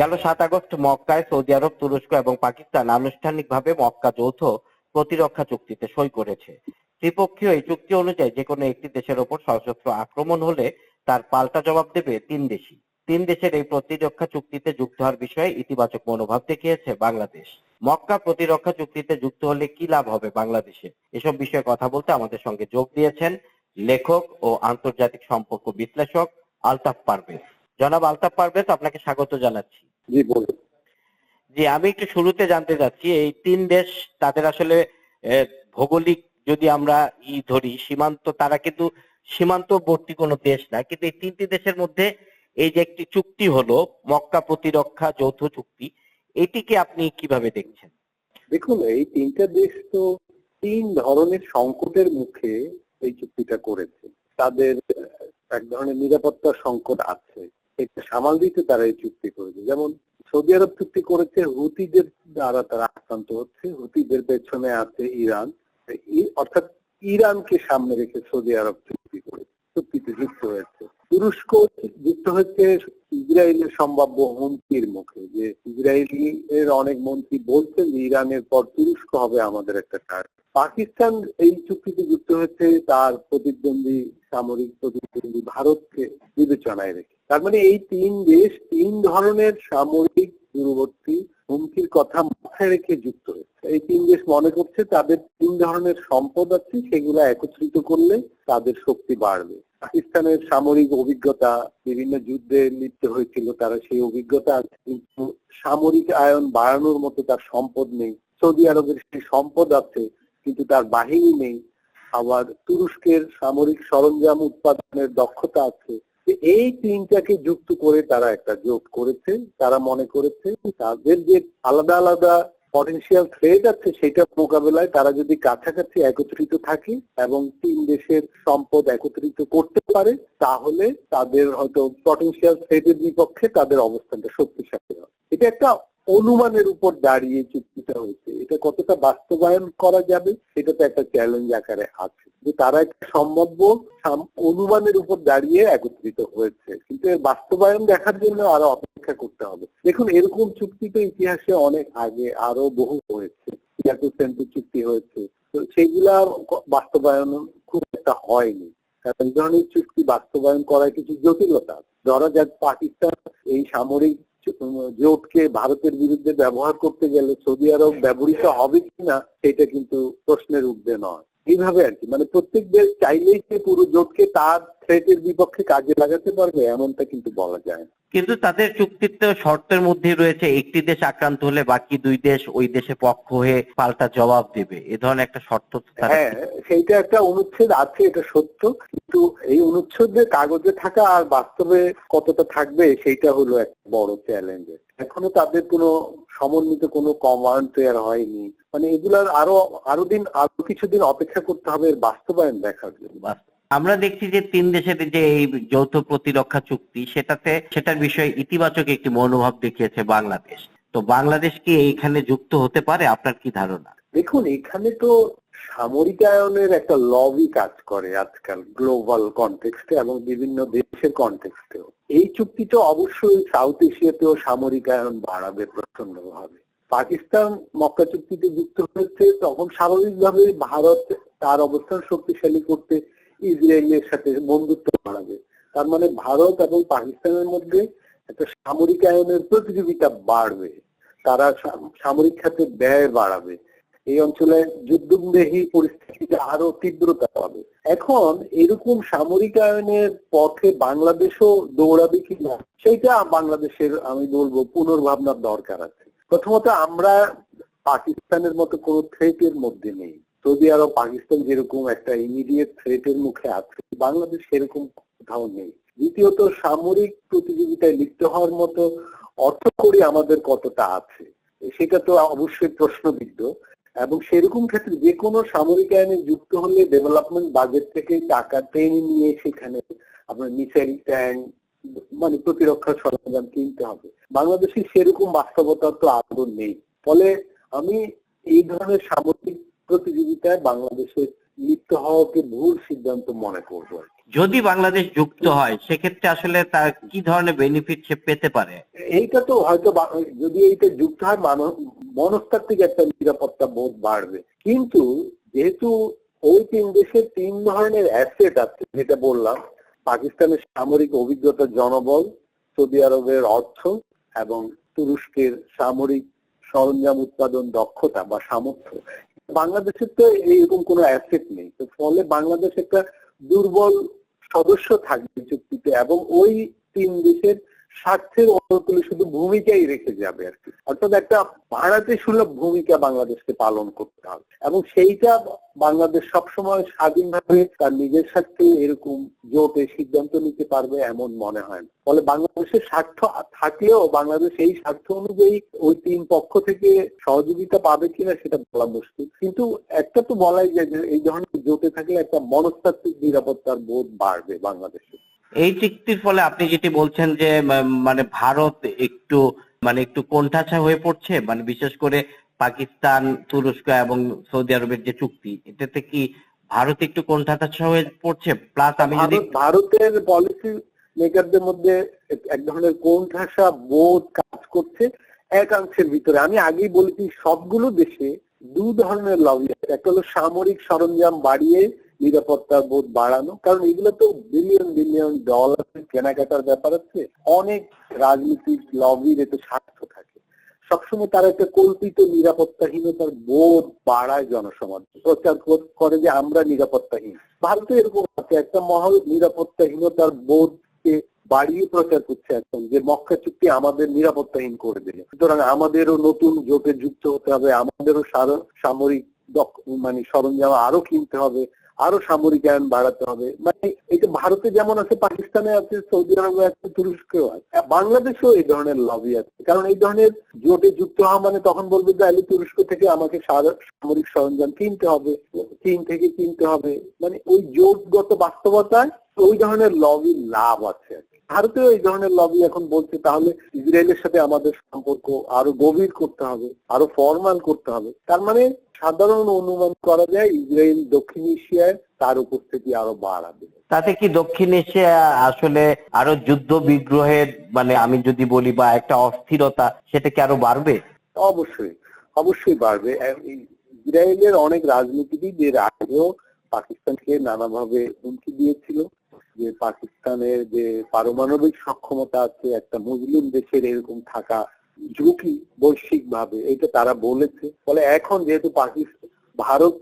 গেল 7 আগস্ট মক্কায় সৌদি আরব, তুরস্ক এবং পাকিস্তান আনুষ্ঠানিকভাবে মক্কা যৌথ প্রতিরক্ষা চুক্তিতে সই করেছে। ত্রিপক্ষীয় এই চুক্তি অনুযায়ী যে কোনো একটি দেশের ওপর সশস্ত্র আক্রমণ হলে তার পাল্টা জবাব দেবে 3 দেশই। 3 দেশের এই প্রতিরক্ষা চুক্তিতে যুক্ত হওয়ার বিষয়ে ইতিবাচক মনোভাব দেখিয়েছে বাংলাদেশ। মক্কা প্রতিরক্ষা চুক্তিতে যুক্ত হলে কি লাভ হবে বাংলাদেশে, এসব বিষয়ে কথা বলতে আমাদের সঙ্গে যোগ দিয়েছেন লেখক ও আন্তর্জাতিক সম্পর্ক বিশ্লেষক আলতাফ পারভেজ। জনাব আলতাফ পারভেজ, আপনাকে স্বাগত জানাচ্ছি। জি বলুন। জি, আমি একটু শুরুতে জানতে চাচ্ছি, এই 3 দেশ তাদের আসলে ভৌগোলিক যদি আমরা ধরি সীমান্ত, তারা কিন্তু সীমান্তবর্তী কোনো দেশ না, কিন্তু এই 3টি দেশের মধ্যে এই যে একটি চুক্তি হলো মক্কা প্রতিরক্ষা যৌথ চুক্তি, এটিকে আপনি কিভাবে দেখছেন? দেখুন, এই 3টা দেশ তো 3 ধরনের সংকটের মুখে এই চুক্তিটা করেছে। তাদের এক ধরনের নিরাপত্তা সংকট আছে, এটা সামাল দিতে তারা এই চুক্তি করেছে। যেমন সৌদি আরব চুক্তি করেছে হুতিদের দ্বারা তারা আক্রান্ত হচ্ছে, হুতিদের পেছনে আছে ইরান, অর্থাৎ ইরানকে সামনে রেখে সৌদি আরব চুক্তিতে যুক্ত হয়েছে। তুরস্ক যুক্ত হচ্ছে ইসরায়েলের সম্ভাব্য হুমকির মুখে, যে ইসরায়েলের অনেক মন্ত্রী বলছেন যে ইরানের পর তুরস্ক হবে আমাদের একটা টার্গেট। পাকিস্তান এই চুক্তিতে যুক্ত হয়েছে তার সামরিক প্রতিদ্বন্দ্বী ভারতকে বিবেচনায় রেখে। তার মানে এই 3 দেশ 3 ধরনের সামরিক দূরবর্তী হুমকির কথা মাথায় রেখে যুক্ত হয়েছে। এই 3 দেশ মনে করছে তাদের 3 ধরনের সম্পদ আছে, সেগুলো একত্রিত করলে তাদের শক্তি বাড়বে। পাকিস্তানের সামরিক অভিজ্ঞতা, বিভিন্ন যুদ্ধে লিপ্ত হয়েছিল তারা, সেই অভিজ্ঞতা আছে, কিন্তু সামরিক আয়ন বাড়ানোর মতো তার সম্পদ নেই। সৌদি আরবের সেই সম্পদ আছে কিন্তু তার বাহিনী নেই। আবার তুরস্কের সামরিক সরঞ্জাম উৎপাদনের দক্ষতা আছে। এই 3টাকে যুক্ত করে তারা একটা জোট করেছে। তারা মনে করেছে তাদের যে আলাদা আলাদা পটেনশিয়াল থ্রেট আছে সেটা মোকাবেলায় তারা যদি কাছাকাছি একত্রিত থাকে এবং 3 দেশের সম্পদ একত্রিত করতে পারে, তাহলে তাদের হয়তো পটেনশিয়াল থ্রেটের বিপক্ষে তাদের অবস্থানটা শক্তিশালী হবে। এটা একটা অনুমানের উপর দাঁড়িয়ে চুক্তিটা হয়েছে। এটা কতটা বাস্তবায়ন করা যাবে সেটা তো একটা চ্যালেঞ্জ আকারে আছে, যে তারা একটা সম্ভাব্য অনুমানের উপর দাঁড়িয়ে একত্রিত হয়েছে, কিন্তু এর বাস্তবায়ন দেখার জন্য আরো অপেক্ষা করতে হবে। দেখুন, এরকম চুক্তি তো ইতিহাসে অনেক আগে আরো বহু হয়েছে, চুক্তি হয়েছে, তো সেগুলা বাস্তবায়ন খুব একটা হয়নি। কারণ এই ধরনের চুক্তি বাস্তবায়ন করার কিছু জটিলতা। ধরা যাক পাকিস্তান এই সামরিক জোটকে ভারতের বিরুদ্ধে ব্যবহার করতে গেলে সৌদি আরব ব্যবহৃত হবে কিনা সেটা কিন্তু প্রশ্নের ঊর্ধ্বে নয়। এইভাবে আর কি, মানে প্রত্যেক দেশ চাইলেই যে পুরো জোটকে তার থ্রেটের বিপক্ষে কাজে লাগাতে পারবে এমনটা কিন্তু বলা যায় না। কিন্তু তাদের চুক্তির তো শর্তের মধ্যে রয়েছে একটি দেশ আক্রান্ত হলে বাকি 2 দেশ ওই দেশে পক্ষ হয়ে পাল্টা জবাব দেবে, এ ধরনের একটা শর্ত। হ্যাঁ, সেইটা একটা অনুচ্ছেদ আছে, এটা সত্য, কিন্তু এই অনুচ্ছেদের কাগজে থাকা আর বাস্তবে কতটা থাকবে সেইটা হলো একটা বড় চ্যালেঞ্জ। এখনো তাদের কোনো সমন্বিত কোনো কমান্ড তৈরি হয়নি। মানে এগুলার আরো কিছুদিন অপেক্ষা করতে হবে এর বাস্তবায়ন দেখার জন্য। আমরা দেখছি যে 3 দেশের যে এই যৌথ প্রতিরক্ষা চুক্তি, সেটার বিষয়ে ইতিবাচক একটি মনোভাব দেখিয়েছে বাংলাদেশ। তো বাংলাদেশ কি এইখানে যুক্ত হতে পারে, আপনার কি ধারণা? দেখুন, এখানে তো সামরিকায়নের একটা লবি কাজ করে আজকাল গ্লোবাল কনটেক্সটে এবং বিভিন্ন দেশের কনটেক্সটেও। এই চুক্তি তো অবশ্যই সাউথ এশিয়াতেও সামরিকায়ন বাড়াবে প্রচন্ডভাবে। পাকিস্তান মক্কা চুক্তিতে যুক্ত হয়েছে, তখন স্বাভাবিকভাবে ভারত তার অবস্থান শক্তিশালী করতে ইসরায়েলের সাথে বন্ধুত্ব বাড়াবে। তার মানে ভারত এবং পাকিস্তানের মধ্যে একটা সামরিকায়নের প্রতিযোগিতা বাড়বে, তারা সামরিক খাতে ব্যয় বাড়াবে, এই অঞ্চলে যুদ্ধবিহী পরিস্থিতিটা আরো তীব্রতা পাবে। এখন এরকম সামরিকায়নের পথে বাংলাদেশও দৌড়াবে কিনা সেইটা বাংলাদেশের, আমি বলবো, পুনর্ভাবনার দরকার আছে। প্রথমত, আমরা পাকিস্তানের মতো কোন থ্রেটের মধ্যে নেই। সৌদি আরব পাকিস্তান যেরকম একটা ইমিডিয়েট থ্রেটের মুখে আছে, বাংলাদেশ সেরকম কোথাও নেই। দ্বিতীয়ত, সামরিক প্রতিযোগিতায় লিপ্ত হওয়ার মতো অর্থকড়ি আমাদের কতটা আছে সেটা তো অবশ্যই প্রশ্নবিদ্ধ, এবং সেরকম ক্ষেত্রে যে কোনো সামরিক আইনে যুক্ত হলে ডেভেলপমেন্ট বাজেট থেকে টাকা টেনে নিয়ে সেখানে আপনার মিসাইল ট্যাঙ্ক, মানে প্রতিরক্ষা সরঞ্জাম কিনতে হবে। বাংলাদেশে সেরকম বাস্তবতা তো আদৌ নেই। ফলে আমি এই ধরনের সামরিক প্রতিযোগিতায় বাংলাদেশের লিপ্ত হওয়াকে ভুল সিদ্ধান্ত মনে করবো। যদি বাংলাদেশ যুক্ত হয় সেক্ষেত্রে আসলে তার কি ধরনের বেনিফিট সে পেতে পারে? এইটা তো হয়তো যদি এইটা যুক্ত হয় মনস্তাত্ত্বিক একটা নিরাপত্তা বোধ বাড়বে, কিন্তু যেহেতু ওই তিন দেশের তিন ধরনের অ্যাসেট আছে, যেটা বললাম, পাকিস্তানের সামরিক অভিজ্ঞতা, জনবল, সৌদি আরবের অর্থ এবং তুরস্কের সামরিক সরঞ্জাম উৎপাদন দক্ষতা বা সামর্থ্য, বাংলাদেশের তো এইরকম কোনো অ্যাসেট নেই। তো ফলে বাংলাদেশ একটা দুর্বল সদস্য থাকবে চুক্তিতে, এবং ওই তিন দেশের স্বার্থের অনুকূলে শুধু ভূমিকাই রেখে যাবে আর কি। অর্থাৎ একটা ভাড়াতে সুলভ ভূমিকা বাংলাদেশকে পালন করতে হবে, এবং সেইটা বাংলাদেশ সবসময় স্বাধীনভাবে তার নিজের স্বার্থে এরকম জোটে সিদ্ধান্ত নিতে পারবে এমন মনে হয় না। ফলে বাংলাদেশের স্বার্থ থাকলেও বাংলাদেশ এই স্বার্থ অনুযায়ী ওই তিন পক্ষ থেকে সহযোগিতা পাবে কিনা সেটা বলা মুশকিল। কিন্তু একটা তো বলাই যায় যে এই ধরনের জোটে থাকলে একটা মনস্তাত্ত্বিক নিরাপত্তার বোধ বাড়বে বাংলাদেশে। এই চুক্তির ফলে আপনি যেটি বলছেন যে মানে ভারত একটু কোণঠাসা হয়ে পড়ছে, মানে বিশেষ করে পাকিস্তান, তুরস্ক এবং সৌদি আরবের যে চুক্তি, এটাতে কি ভারত একটু কোণঠাসা হয়ে পড়ছে? প্লাস আমি যদি ভারতের পলিসি মেকারদের মধ্যে এক ধরনের কোণঠাসা বোধ কাজ করছে একাংশের ভিতরে। আমি আগেই বলেছি সবগুলো দেশে দু ধরনের লবি আছে। একটা হলো সামরিক সরঞ্জাম বাড়িয়ে নিরাপত্তার বোধ বাড়ানো, কারণ এগুলো তো বিলিয়ন বিলিয়ন ডলারের কেনাকাটার ব্যাপার আছে। অনেক রাজনৈতিক লবির এতে স্বার্থ থাকে। সবসময় তারা একটা কল্পিত নিরাপত্তাহীনতার বোধ বাড়ায় জনসমাজ, প্রচার করে যে আমরা নিরাপত্তাহীন। ভারতে এরকম আছে, একটা মহল নিরাপত্তাহীনতার বোধকে বাড়িয়ে প্রচার করছে এখন, যে মক্কা চুক্তি আমাদের নিরাপত্তাহীন করে দিল, সুতরাং আমাদেরও নতুন জোটে যুক্ত হতে হবে, আমাদেরও সামরিক মানে সরঞ্জাম আরো কিনতে হবে, আরো সামরিক আইন বাড়াতে হবে। মানে এটা ভারতে যেমন আছে, পাকিস্তানে আছে, সৌদি আরবে আছে, তুরস্কেও আছে, বাংলাদেশেও এই ধরনের লবি আছে। কারণ এই ধরনের জোটে যুক্ত হওয়া মানে তখন বলবে তাহলে তুরস্ক থেকে আমাকে সামরিক সরঞ্জাম কিনতে হবে, চীন থেকে কিনতে হবে। মানে ওই জোটগত বাস্তবতায় ওই ধরনের লবির লাভ আছে। ভারতেও এই ধরনের লবি এখন বলছে তাহলে ইসরায়েলের সাথে আমাদের সম্পর্ক আরো গভীর করতে হবে, আরো ফরমাল করতে হবে। তার মানে সাধারণ অনুমান করা যায় ইসরায়েল দক্ষিণ এশিয়ায় তার উপস্থিতি আরো বাড়াবে। তাতে কি দক্ষিণ এশিয়া আসলে আরো যুদ্ধ বিগ্রহের, মানে আমি যদি বলি, বা একটা অস্থিরতা, সেটা কি আরো বাড়বে? অবশ্যই, অবশ্যই বাড়বে। ইসরায়েলের অনেক রাজনীতিবিদ এর আগেও পাকিস্তানকে নানাভাবে হুমকি দিয়েছিল যে পাকিস্তানের যে পারমাণবিক সক্ষমতা আছে, একটা মুসলিম দেশের এরকম থাকা ঝুঁকি বৈশ্বিক ভাবে, এটা তারা বলেছে। ফলে এখন যেহেতু ভারত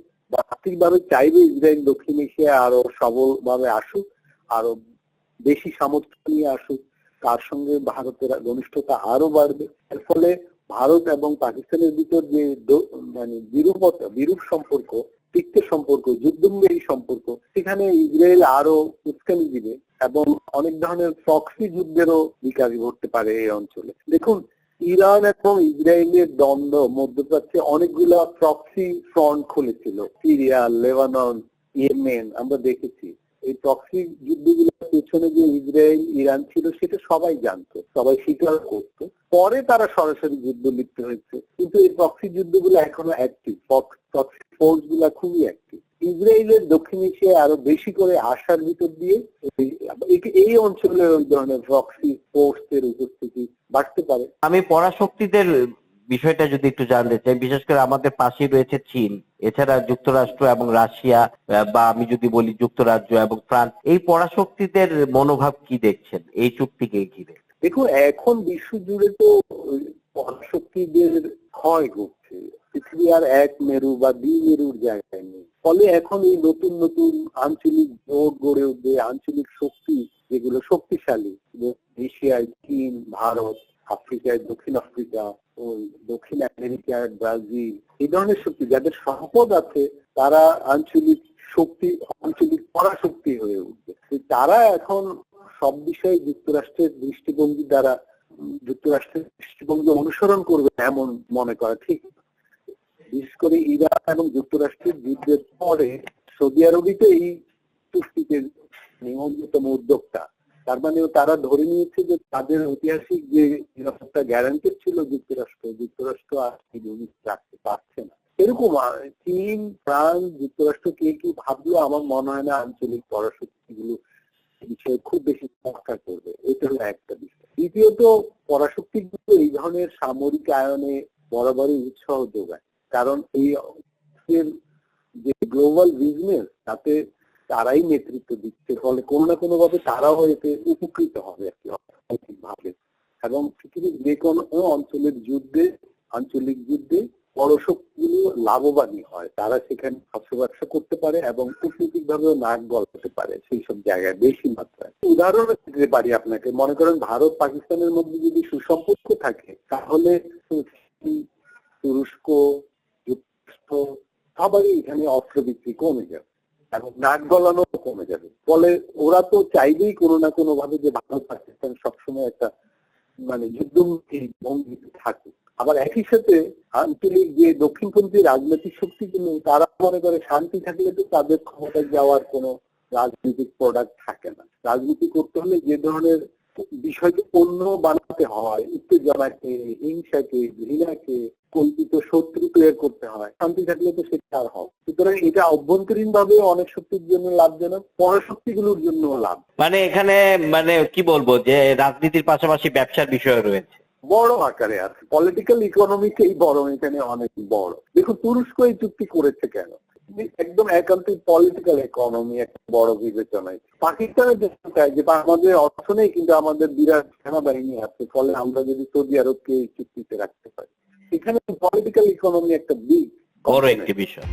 আর্থিকভাবে চাইবে ইসরায়েল দক্ষিণ এশিয়া আরো সবল ভাবে আসুক, আরো বেশি সামর্থ্য নিয়ে আসুক, তার সঙ্গে ভারতের ঘনিষ্ঠতা আরো বাড়বে। এর ফলে ভারত এবং পাকিস্তানের ভিতর যে মানে বিরূপ সম্পর্ক, তিক্ত সম্পর্ক, যুদ্ধময়ী সম্পর্ক, সেখানে ইসরায়েল আরো উস্কানি দিবে এবং অনেক ধরনের প্রক্সি যুদ্ধেরও বিকাশ ঘটতে পারে এই অঞ্চলে। দেখুন, ইরান এবং ইসরায়েলের দ্বন্দ্ব মধ্যপ্রাচ্যে অনেকগুলা প্রক্সি ফ্রন্ট খুলেছিল, সিরিয়া, লেবানন, ইয়েমেন। আমরা দেখেছি এই প্রক্সি যুদ্ধগুলোর পেছনে যে ইসরায়েল ইরান ছিল সেটা সবাই জানতো, সবাই স্বীকার করতো। পরে তারা সরাসরি যুদ্ধ লিপ্ত হয়েছে, কিন্তু এই প্রক্সি যুদ্ধগুলো এখনো অ্যাক্টিভ, প্রক্সি ফোর্স গুলা খুবই অ্যাক্টিভ। ইসরায়েলের দক্ষিণ এশিয়ায় আরো বেশি করে আসার ভিতর দিয়ে এই অঞ্চলে ওই ধরনের প্রক্সি ফোর্স এর উপস্থিতি বাড়তে পারে। আমি পরাশক্তিদের বিষয়টা যদি একটু জানতে চাই, বিশেষ করে আমাদের পাশেই রয়েছে চীন, এছাড়া যুক্তরাষ্ট্র এবং রাশিয়া, বা আমি যদি বলি যুক্তরাজ্য এবং ফ্রান্স, এই পরাশক্তিদের মনোভাব কি দেখছেন এই চুক্তিকে ঘিরে? দেখুন, এখন বিশ্ব জুড়ে তো পরাশক্তিদের ক্ষয় ঘটছে। পৃথিবী আর এক মেরু বা দ্বি মেরুর জায়গায় নেই। ফলে এখন এই নতুন নতুন আঞ্চলিক জোট গড়ে উঠবে, আঞ্চলিক শক্তি যেগুলো শক্তিশালী, এশিয়ায় চীন, ভারত, আফ্রিকায় দক্ষিণ আফ্রিকা, ওই দক্ষিণ আমেরিকায় ব্রাজিল, এই ধরনের শক্তি যাদের সম্পদ আছে, তারা আঞ্চলিক শক্তি, আঞ্চলিক পরাশক্তি হয়ে উঠবে। তারা এখন সব বিষয়ে যুক্তরাষ্ট্রের দৃষ্টিভঙ্গি অনুসরণ করবে এমন মনে করা ঠিক। বিশেষ করে ইরান এবং যুক্তরাষ্ট্রের যুদ্ধের পরে সৌদি আরবই তো এই চুক্তিতে অন্যতম উদ্যোক্তা। তার মানে তারা ধরে নিয়েছে যে তাদের ঐতিহাসিক যে নিরাপত্তা গ্যারান্টি ছিল যুক্তরাষ্ট্র আর এই ভূমিকা রাখতে পারছে না। এরকম চীন, ফ্রান্স, যুক্তরাষ্ট্র কে কি ভাবলো আমার মনে হয় না আঞ্চলিক পরাশক্তিগুলো বিষয়ে খুব বেশি সরকার করবে, এটা হলো একটা বিষয়। দ্বিতীয়ত পরাশক্তিগুলো এই ধরনের সামরিক আয়নে বরাবরই উৎসাহ যোগায়, কারণ এই যে গ্লোবাল বিজনেস তাতে তারাই নেতৃত্ব দিচ্ছে, ফলে কোনো না কোনো ভাবে তারাও এতে উপকৃত হবে আর কি অর্থনৈতিকভাবে। এবং পৃথিবীর যে কোনো অঞ্চলের আঞ্চলিক যুদ্ধে পরশক্তিগুলো লাভবানই হয়, তারা সেখানে অস্ত্র ব্যবসা করতে পারে এবং কূটনৈতিক ভাবেও নাক গলাতে পারে সেই সব জায়গায় বেশি মাত্রায়। উদাহরণ দিতে পারি আপনাকে, মনে করেন ভারত পাকিস্তানের মধ্যে যদি সুসম্পর্ক থাকে তাহলে তুরস্ক, যুক্তরাষ্ট্র সবারই এখানে অস্ত্র বিক্রি কমে যাবে এবং নাক গলানো কমে যাবে। ফলে ওরা তো চাইবেই কোনো না কোনো ভাবে যে ভারত পাকিস্তান সবসময় একটা যুদ্ধমুখী ভঙ্গিতে থাকে। আবার একই সাথে আঞ্চলিক যে দক্ষিণপন্থী রাজনৈতিক শক্তিগুলো তারা মনে করে শান্তি থাকলে তো তাদের ক্ষমতায় যাওয়ার কোনো রাজনৈতিক প্রোডাক্ট থাকে না। রাজনীতি করতে হলে যে ধরনের বিষয়কে পণ্য বানাতে হয়, উত্তেজনাকে, হিংসাকে, ঘৃণাকে, কল্পিত শত্রু তৈরি করতে হয়, শান্তি থাকলে তো সেটা আর হয়। সুতরাং এটা অভ্যন্তরীণ ভাবে অনেক শক্তির জন্য লাভজনক, পরশক্তিগুলোর জন্য লাভ। এখানে কি বলবো যে রাজনীতির পাশাপাশি ব্যবসার বিষয় রয়েছে, বড় আকারে আছে। পলিটিক্যাল ইকোনমিকেই বড়, এখানে অনেক বড়। দেখুন তুরস্ক এই চুক্তি করেছে কেন? একদম একান্তই পলিটিক্যাল ইকোনমি একটা বড় বিবেচনায়। পাকিস্তানের চায় যে আমাদের অর্থ নেই কিন্তু আমাদের বিরাট সেনাবাহিনী আছে, ফলে আমরা যদি সৌদি আরবকে এই চুক্তিতে রাখতে পারি, এখানে পলিটিক্যাল ইকোনমি একটা বড় একটি বিষয়।